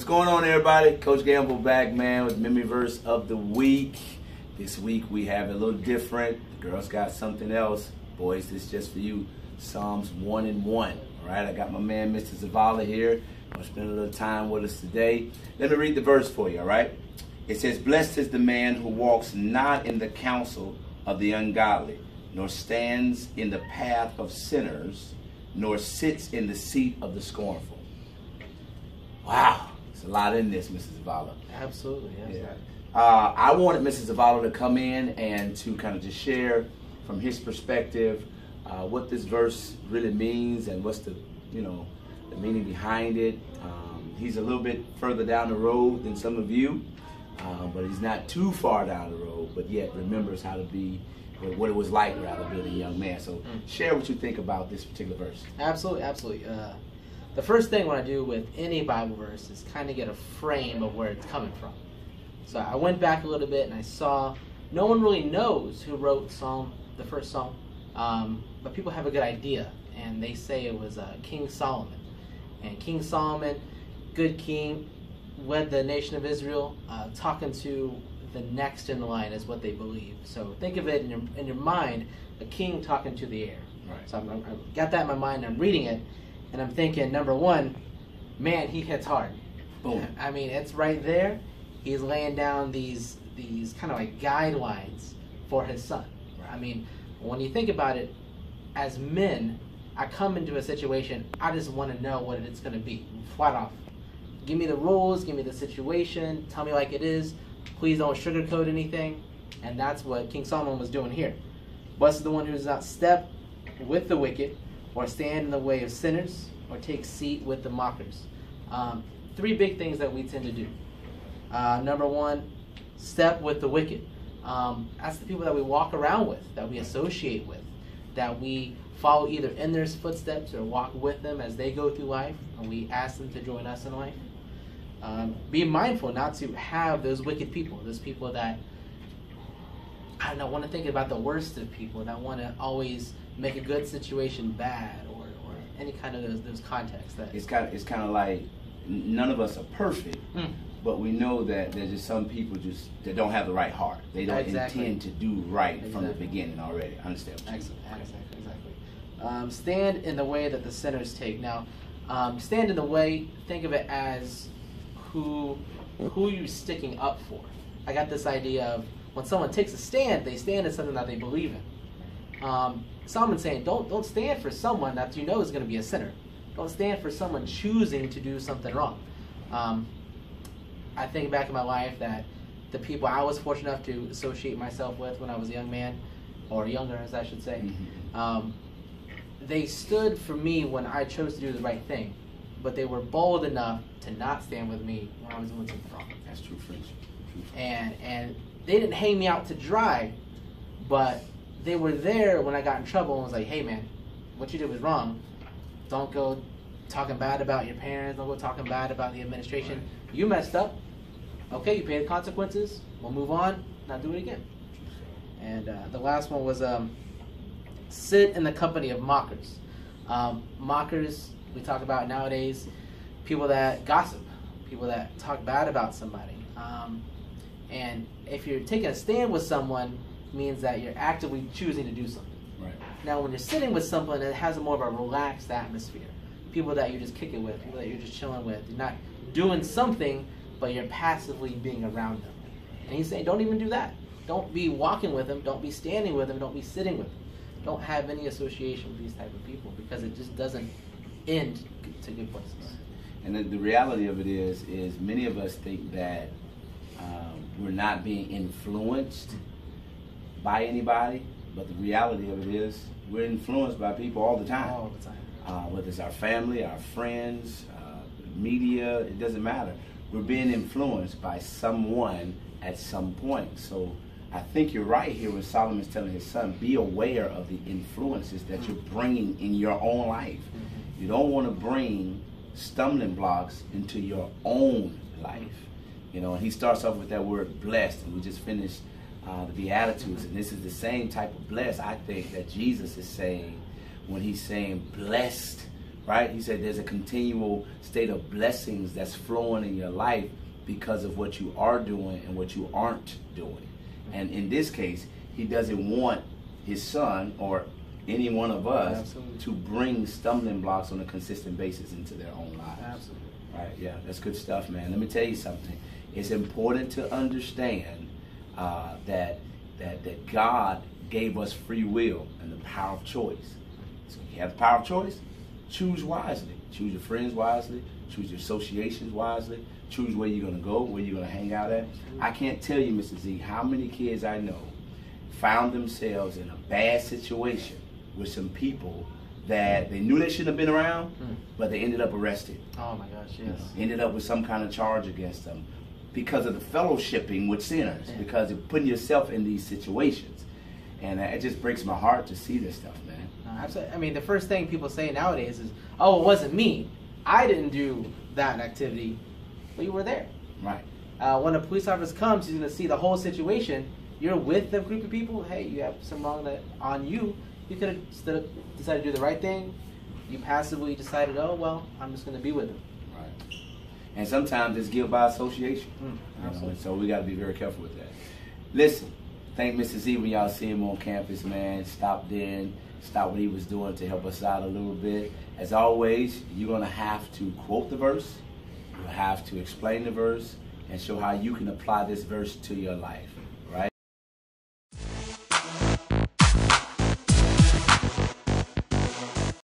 What's going on, everybody? Coach Gamble back, man, with Memory Verse of the Week. This week we have a little different. The girls got something else. Boys, this is just for you. Psalms 1 and 1. All right, I got my man, Mr. Zavala, here. Gonna spend a little time with us today. Let me read the verse for you, all right? It says, "Blessed is the man who walks not in the counsel of the ungodly, nor stands in the path of sinners, nor sits in the seat of the scornful." Wow, there's a lot in this, Mrs. Zavala. Absolutely, yes. Yeah. I wanted Mrs. Zavala to come in and to kind of just share from his perspective what this verse really means and what's the, the meaning behind it. He's a little bit further down the road than some of you, but he's not too far down the road, but yet remembers how to be, what it was like rather being a young man. So share what you think about this particular verse. Absolutely, absolutely. The first thing what I do with any Bible verse is kind of get a frame of where it's coming from. So I went back a little bit and I saw no one really knows who wrote the first Psalm, but people have a good idea, and they say it was King Solomon. And King Solomon, good king, led the nation of Israel, talking to the next in line is what they believe. So think of it in your mind, a king talking to the air. Right. So I got that in my mind, I'm reading it, and I'm thinking, number one, man, he hits hard. Boom. I mean, it's right there. He's laying down these kind of like guidelines for his son. I mean, when you think about it, as men, I come into a situation, I just want to know what it's going to be, flat off. Give me the rules, give me the situation, tell me like it is. Please don't sugarcoat anything. And that's what King Solomon was doing here. Blessed is the one who does not step with the wicked, or stand in the way of sinners, or take seat with the mockers. Three big things that we tend to do. Number one, step with the wicked. That's the people that we walk around with, that we associate with, that we follow either in their footsteps or walk with them as they go through life, and we ask them to join us in life. Be mindful not to have those wicked people, those people that, I don't know, want to think about the worst of people, that want to always make a good situation bad, or any kind of those contexts. That It's kind of like none of us are perfect, but we know that there's just some people that don't have the right heart. They don't intend to do right from the beginning already. I understand what you're saying. Exactly. Stand in the way that the sinners take. Now, stand in the way, think of it as who you're sticking up for. I got this idea of when someone takes a stand, they stand in something that they believe in. Solomon's saying, don't stand for someone that you know is going to be a sinner. Don't stand for someone choosing to do something wrong. I think back in my life that the people I was fortunate enough to associate myself with when I was a young man, or younger as I should say, they stood for me when I chose to do the right thing, but they were bold enough to not stand with me when I was doing something wrong. That's true friendship. And they didn't hang me out to dry, but they were there when I got in trouble and was like, hey man, what you did was wrong. Don't go talking bad about your parents, don't go talking bad about the administration. Right. You messed up. Okay, you pay the consequences. We'll move on, not do it again. And the last one was sit in the company of mockers. Mockers, we talk about nowadays, people that gossip, people that talk bad about somebody. And if you're taking a stand with someone, it means that you're actively choosing to do something. Right. Now, when you're sitting with someone that has more of a relaxed atmosphere, people that you just kick it with, people that you're just chilling with, you're not doing something, but you're passively being around them. And he's saying, don't even do that. Don't be walking with them. Don't be standing with them. Don't be sitting with them. Don't have any association with these type of people, because it just doesn't end to good places. And the reality of it is many of us think that we're not being influenced by anybody, but the reality of it is we're influenced by people all the time. All the time. Whether it's our family, our friends, media, it doesn't matter. We're being influenced by someone at some point. So I think you're right here when Solomon's telling his son, be aware of the influences that you're bringing in your own life. You don't want to bring stumbling blocks into your own life. And he starts off with that word blessed, and we just finished the Beatitudes, and this is the same type of blessed, I think, that Jesus is saying when he's saying blessed right? He said there's a continual state of blessings that's flowing in your life because of what you are doing and what you aren't doing. And in this case, he doesn't want his son or any one of us Absolutely. to bring stumbling blocks on a consistent basis into their own lives. Absolutely. Right, yeah, that's good stuff, man. Let me tell you something. It's important to understand that God gave us free will and the power of choice. So you have the power of choice. Choose wisely. Choose your friends wisely. Choose your associations wisely. Choose where you're going to go, where you're going to hang out at. I can't tell you, Mr. Z, how many kids I know found themselves in a bad situation with some people that they knew they shouldn't have been around, but they ended up arrested. Oh my gosh, yes. Ended up with some kind of charge against them because of the fellowshipping with sinners, because of putting yourself in these situations. And it just breaks my heart to see this stuff, man. Absolutely. I mean, the first thing people say nowadays is, "Oh, it wasn't me. I didn't do that activity." Well, you were there. Right. When a police officer comes, he's going to see the whole situation. You're with a group of people. Hey, you have some wrong on you. You could have decided to do the right thing. You passively decided, oh, well, I'm just going to be with them. Right. And sometimes it's guilt by association. Absolutely. So we got to be very careful with that. Listen, thank Mr. Z when y'all see him on campus, man. Stopped what he was doing to help us out a little bit. As always, you're going to have to quote the verse. You'll have to explain the verse and show how you can apply this verse to your life.